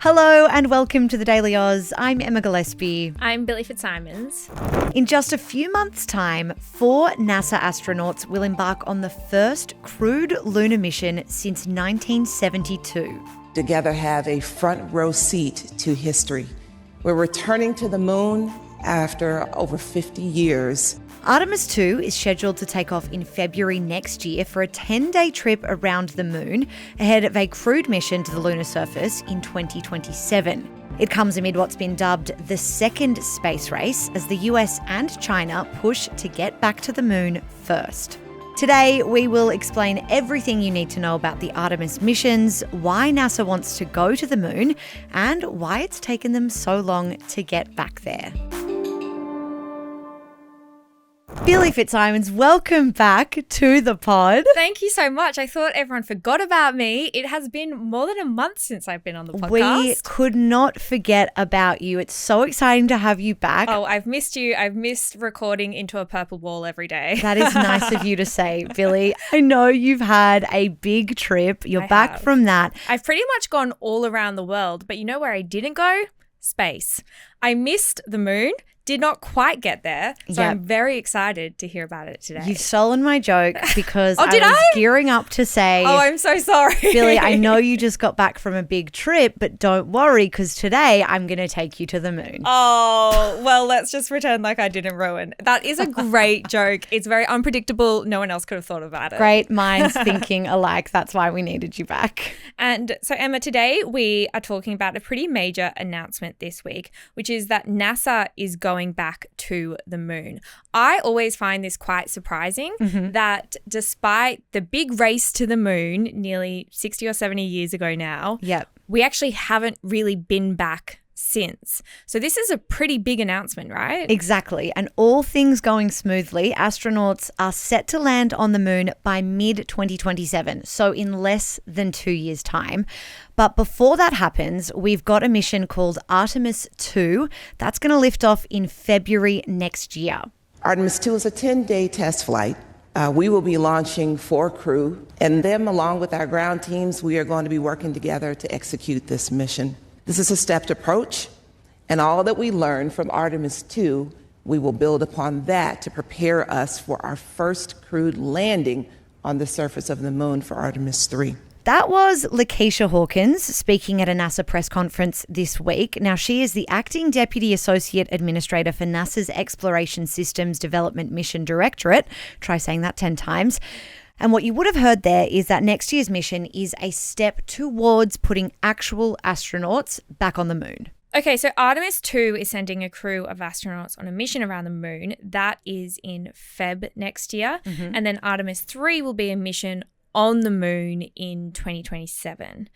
Hello and welcome to the Daily Aus. I'm Emma Gillespie. I'm Billi FitzSimons. In just a few months' time, 4 NASA astronauts will embark on the first crewed lunar mission since 1972. Together have a front row seat to history. We're returning to the moon after over 50 years. Artemis II is scheduled to take off in February next year for a 10-day trip around the moon ahead of a crewed mission to the lunar surface in 2027. It comes amid what's been dubbed the second space race as the US and China push to get back to the moon first. Today, we will explain everything you need to know about the Artemis missions, why NASA wants to go to the moon, and why it's taken them so long to get back there. Billi FitzSimons, welcome back to the pod. Thank you so much. I thought everyone forgot about me. It has been more than a month since I've been on the podcast. We could not forget about you. It's so exciting to have you back. Oh, I've missed you. I've missed recording into a purple wall every day. That is nice of you to say, Billi. I know you've had a big trip. You're back from that. I've pretty much gone all around the world, but you know where I didn't go? Space. I missed the moon. Did not quite get there, so I'm very excited to hear about it today. You've stolen my joke because I was gearing up to say, oh, I'm so sorry. Billi, I know you just got back from a big trip, but don't worry because today I'm going to take you to the moon. Oh, well, let's just pretend like I didn't ruin. That is a great joke. It's very unpredictable. No one else could have thought about it. Great minds thinking alike. That's why we needed you back. And so, Emma, today we are talking about a pretty major announcement this week, which is that NASA is going back to the moon. I always find this quite surprising that despite the big race to the moon nearly 60 or 70 years ago now, we actually haven't really been back since. So this is a pretty big announcement, right? Exactly. And all things going smoothly, astronauts are set to land on the moon by mid-2027, so in less than 2 years' time. But before that happens, we've got a mission called Artemis II that's going to lift off in February next year. Artemis II is a 10-day test flight. We will be launching 4 crew, and them, along with our ground teams, we are going to be working together to execute this mission. This is a stepped approach, and all that we learned from Artemis II, we will build upon that to prepare us for our first crewed landing on the surface of the moon for Artemis III. That was Lakeisha Hawkins speaking at a NASA press conference this week. Now, she is the Acting Deputy Associate Administrator for NASA's Exploration Systems Development Mission Directorate. Try saying that 10 times. And what you would have heard there is that next year's mission is a step towards putting actual astronauts back on the moon. Okay, so Artemis II is sending a crew of astronauts on a mission around the moon. That is in Feb next year. And then Artemis III will be a mission on the moon in 2027.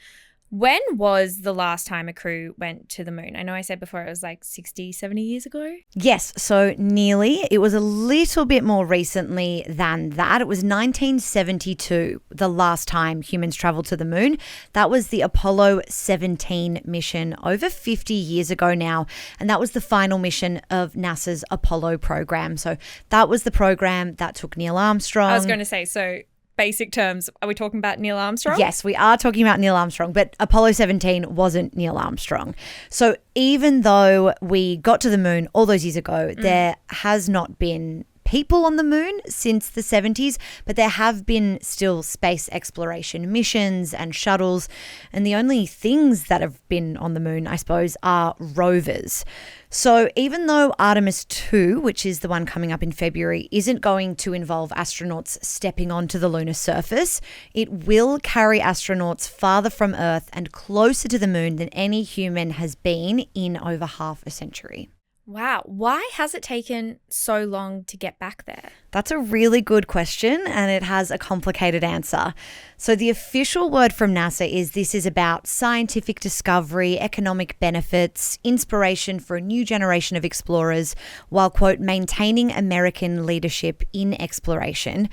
When was the last time a crew went to the moon? I know I said before it was like 60, 70 years ago. Yes, so nearly. It was a little bit more recently than that. It was 1972, the last time humans traveled to the moon. That was the Apollo 17 mission over 50 years ago now. And that was the final mission of NASA's Apollo program. So that was the program that took Neil Armstrong. I was going to say, so basic terms, are we talking about Neil Armstrong? Yes, we are talking about Neil Armstrong, but Apollo 17 wasn't Neil Armstrong. So even though we got to the moon all those years ago, there has not been people on the moon since the 70s, but there have been still space exploration missions and shuttles. And the only things that have been on the moon, I suppose, are rovers. So even though Artemis II, which is the one coming up in February, isn't going to involve astronauts stepping onto the lunar surface, it will carry astronauts farther from Earth and closer to the moon than any human has been in over half a century. Wow. Why has it taken so long to get back there? That's a really good question, and it has a complicated answer. So the official word from NASA is this is about scientific discovery, economic benefits, inspiration for a new generation of explorers, while, quote, maintaining American leadership in exploration.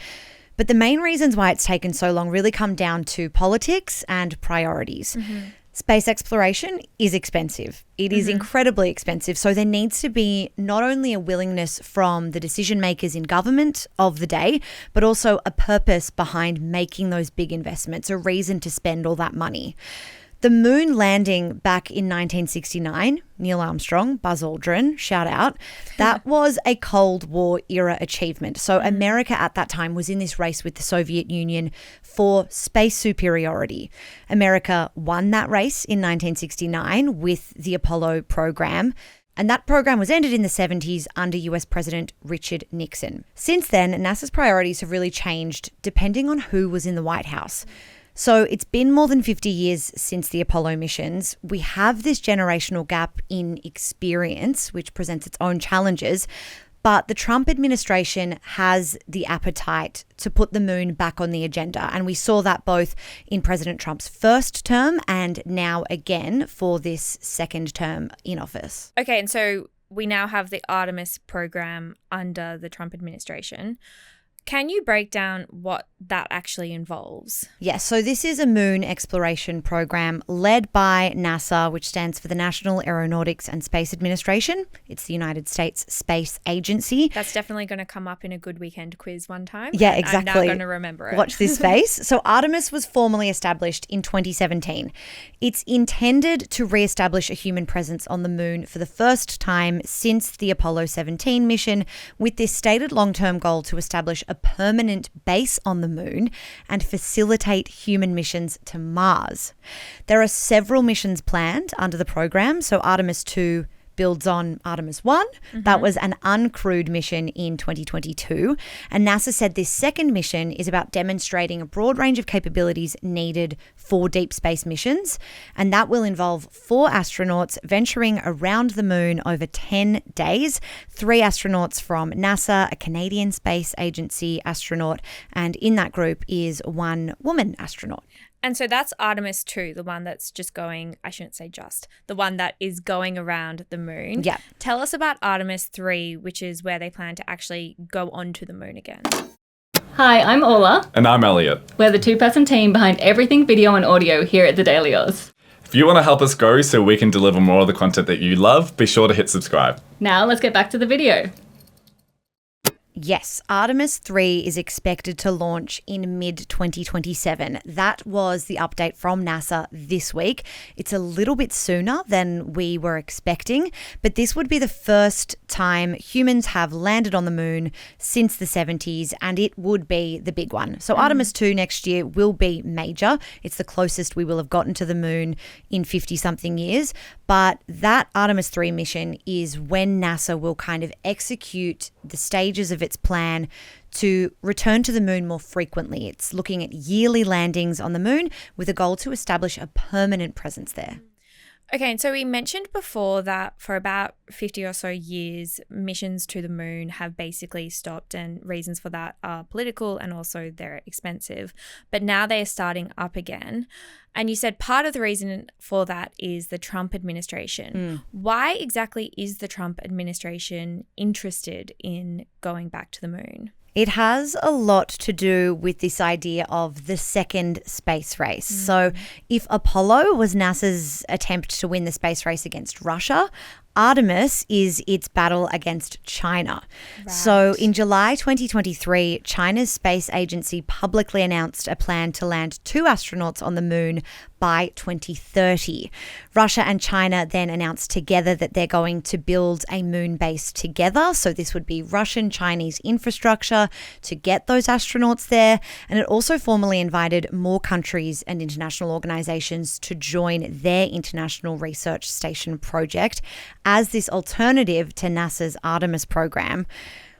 But the main reasons why it's taken so long really come down to politics and priorities. Space exploration is expensive. It is incredibly expensive. So there needs to be not only a willingness from the decision makers in government of the day, but also a purpose behind making those big investments, a reason to spend all that money. The moon landing back in 1969, Neil Armstrong, Buzz Aldrin, shout out, that was a Cold War era achievement. So America at that time was in this race with the Soviet Union for space superiority. America won that race in 1969 with the Apollo program. And that program was ended in the 70s under US President Richard Nixon. Since then, NASA's priorities have really changed depending on who was in the White House. So it's been more than 50 years since the Apollo missions. We have this generational gap in experience, which presents its own challenges. But the Trump administration has the appetite to put the moon back on the agenda. And we saw that both in President Trump's first term and now again for this second term in office. Okay, and so we now have the Artemis program under the Trump administration. Can you break down what that actually involves? Yes, so this is a moon exploration program led by NASA, which stands for the National Aeronautics and Space Administration. It's the United States Space Agency. That's definitely going to come up in a good weekend quiz one time. Yeah, exactly. I'm now going to remember it. Watch this space. So Artemis was formally established in 2017. It's intended to reestablish a human presence on the moon for the first time since the Apollo 17 mission, with this stated long-term goal to establish a permanent base on the moon and facilitate human missions to Mars. There are several missions planned under the program. So Artemis II builds on Artemis I. That was an uncrewed mission in 2022. And NASA said this second mission is about demonstrating a broad range of capabilities needed for deep space missions. And that will involve 4 astronauts venturing around the moon over 10 days. 3 astronauts from NASA, a Canadian Space Agency astronaut, and in that group is 1 woman astronaut. And so that's Artemis II, the one that's just going, I shouldn't say just, the one that is going around the moon. Yeah. Tell us about Artemis III, which is where they plan to actually go onto the moon again. Hi, I'm Ola. And I'm Elliot. We're the 2-person team behind everything video and audio here at the Daily Aus. If you want to help us grow so we can deliver more of the content that you love, be sure to hit subscribe. Now let's get back to the video. Yes, Artemis III is expected to launch in mid-2027. That was the update from NASA this week. It's a little bit sooner than we were expecting, but this would be the first time humans have landed on the moon since the 70s, and it would be the big one. So Artemis II next year will be major. It's the closest we will have gotten to the moon in 50-something years, but that Artemis III mission is when NASA will kind of execute the stages of its plan to return to the moon more frequently. It's looking at yearly landings on the moon with a goal to establish a permanent presence there. Okay, and so we mentioned before that for about 50 or so years, missions to the moon have basically stopped, and reasons for that are political and also they're expensive. But now they are starting up again. And you said part of the reason for that is the Trump administration. Why exactly is the Trump administration interested in going back to the moon? It has a lot to do with this idea of the second space race. So if Apollo was NASA's attempt to win the space race against Russia, Artemis is its battle against China. Right. So in July 2023, China's space agency publicly announced a plan to land 2 astronauts on the moon by 2030. Russia and China then announced together that they're going to build a moon base together. So this would be Russian-Chinese infrastructure to get those astronauts there. And it also formally invited more countries and international organizations to join their International Research Station project as this alternative to NASA's Artemis program.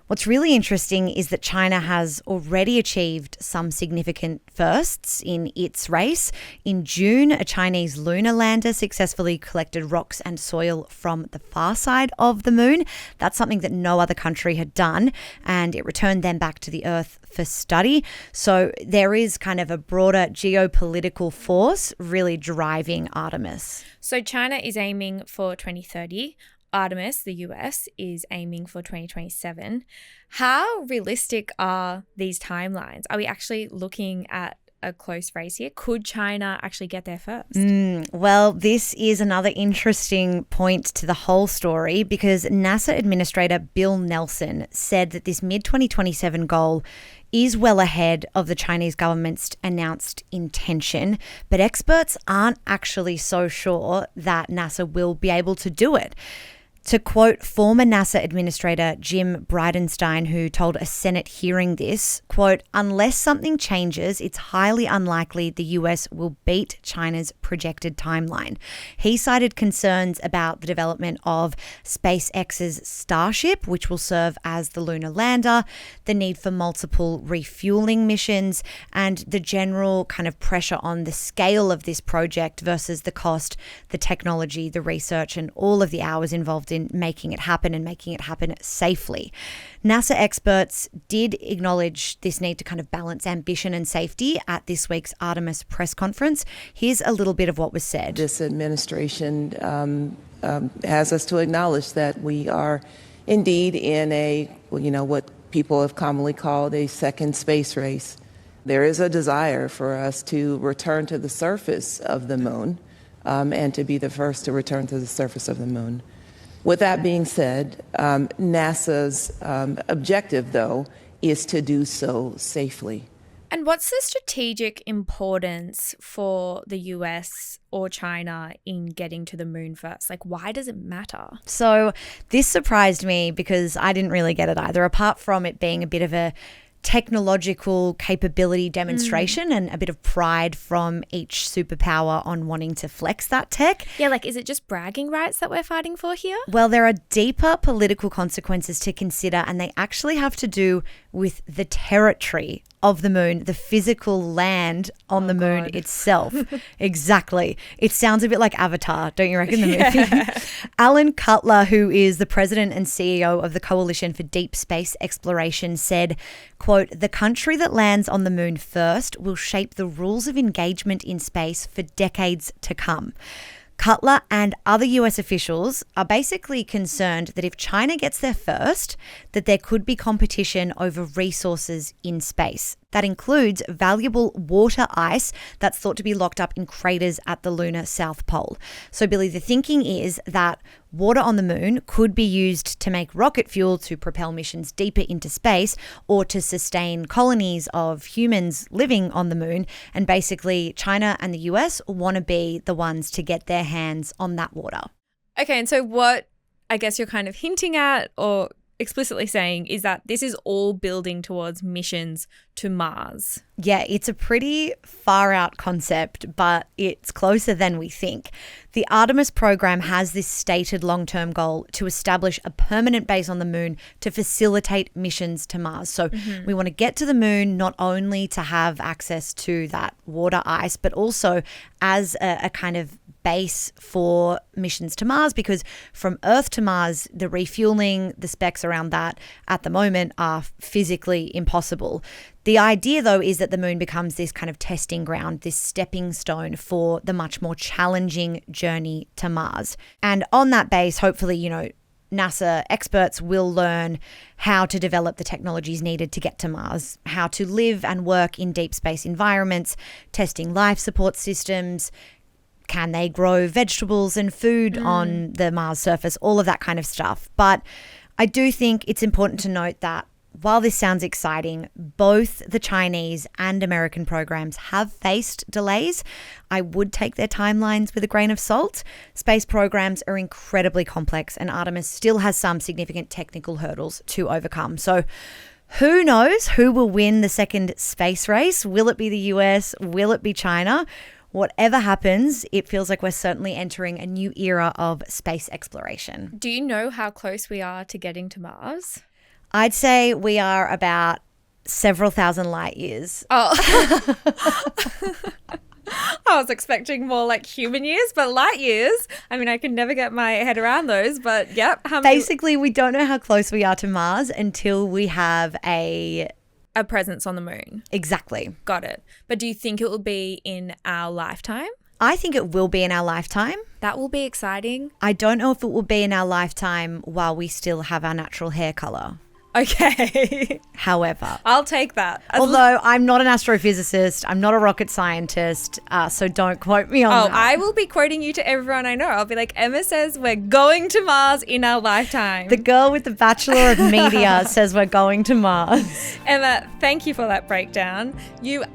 What's really interesting is that China has already achieved some significant firsts in its race. In June, a Chinese lunar lander successfully collected rocks and soil from the far side of the moon. That's something that no other country had done, and it returned them back to the Earth for study. So there is kind of a broader geopolitical force really driving Artemis. So China is aiming for 2030. Artemis, the US, is aiming for 2027. How realistic are these timelines? Are we actually looking at a close race here. Could China actually get there first? Well, this is another interesting point to the whole story because NASA Administrator Bill Nelson said that this mid-2027 goal is well ahead of the Chinese government's announced intention, but experts aren't actually so sure that NASA will be able to do it. To quote former NASA Administrator Jim Bridenstine, who told a Senate hearing this, quote, unless something changes, it's highly unlikely the US will beat China's projected timeline. He cited concerns about the development of SpaceX's Starship, which will serve as the lunar lander, the need for multiple refueling missions, and the general kind of pressure on the scale of this project versus the cost, the technology, the research, and all of the hours involved in making it happen and making it happen safely. NASA experts did acknowledge this need to kind of balance ambition and safety at this week's Artemis press conference. Here's a little bit of what was said. This administration has us to acknowledge that we are indeed in a, what people have commonly called a second space race. There is a desire for us to return to the surface of the moon and to be the first to return to the surface of the moon. With that being said, NASA's objective, though, is to do so safely. And what's the strategic importance for the US or China in getting to the moon first? Like, why does it matter? So this surprised me because I didn't really get it either, apart from it being a bit of a technological capability demonstration and a bit of pride from each superpower on wanting to flex that tech. Yeah, like, is it just bragging rights that we're fighting for here? Well, there are deeper political consequences to consider, and they actually have to do with the territory of the moon, the physical land on the moon itself. Exactly. It sounds a bit like Avatar, don't you reckon, the movie? Alan Cutler, who is the president and CEO of the Coalition for Deep Space Exploration, said, quote, the country that lands on the moon first will shape the rules of engagement in space for decades to come. Cutler and other US officials are basically concerned that if China gets there first, that there could be competition over resources in space. That includes valuable water ice that's thought to be locked up in craters at the lunar South Pole. So, Billy, the thinking is that water on the moon could be used to make rocket fuel to propel missions deeper into space or to sustain colonies of humans living on the moon. And basically, China and the US want to be the ones to get their hands on that water. Okay, and so what I guess you're kind of hinting at or explicitly saying is that this is all building towards missions to Mars. Yeah, it's a pretty far out concept, but it's closer than we think. The Artemis program has this stated long-term goal to establish a permanent base on the moon to facilitate missions to Mars. So we want to get to the moon not only to have access to that water ice, but also as a kind of base for missions to Mars, because from Earth to Mars, the refueling, the specs around that at the moment are physically impossible. The idea, though, is that the moon becomes this kind of testing ground, this stepping stone for the much more challenging journey to Mars. And on that base, hopefully, NASA experts will learn how to develop the technologies needed to get to Mars, how to live and work in deep space environments, testing life support systems. Can they grow vegetables and food on the Mars surface? All of that kind of stuff. But I do think it's important to note that while this sounds exciting, both the Chinese and American programs have faced delays. I would take their timelines with a grain of salt. Space programs are incredibly complex, and Artemis still has some significant technical hurdles to overcome. So who knows who will win the second space race? Will it be the US? Will it be China? Whatever happens, it feels like we're certainly entering a new era of space exploration. Do you know how close we are to getting to Mars? I'd say we are about several thousand light years. Oh. I was expecting more like human years, but light years. I mean, I can never get my head around those, but yep. Basically, we don't know how close we are to Mars until we have a presence on the moon. Exactly. Got it. But do you think it will be in our lifetime? I think it will be in our lifetime. That will be exciting. I don't know if it will be in our lifetime while we still have our natural hair color. Okay. However, I'll take that. although I'm not an astrophysicist, I'm not a rocket scientist, so don't quote me on that. I will be quoting you to everyone I know. I'll be like, Emma says we're going to Mars in our lifetime. The girl with the Bachelor of Media says we're going to Mars. Emma, thank you for that breakdown.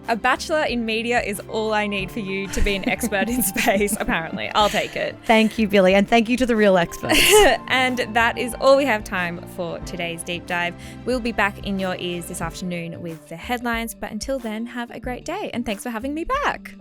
A bachelor in media is all I need for you to be an expert in space, apparently. I'll take it. Thank you, Billi, and thank you to the real experts. And that is all we have time for today's deep dive. We'll be back in your ears this afternoon with the headlines, but until then, have a great day, and thanks for having me back.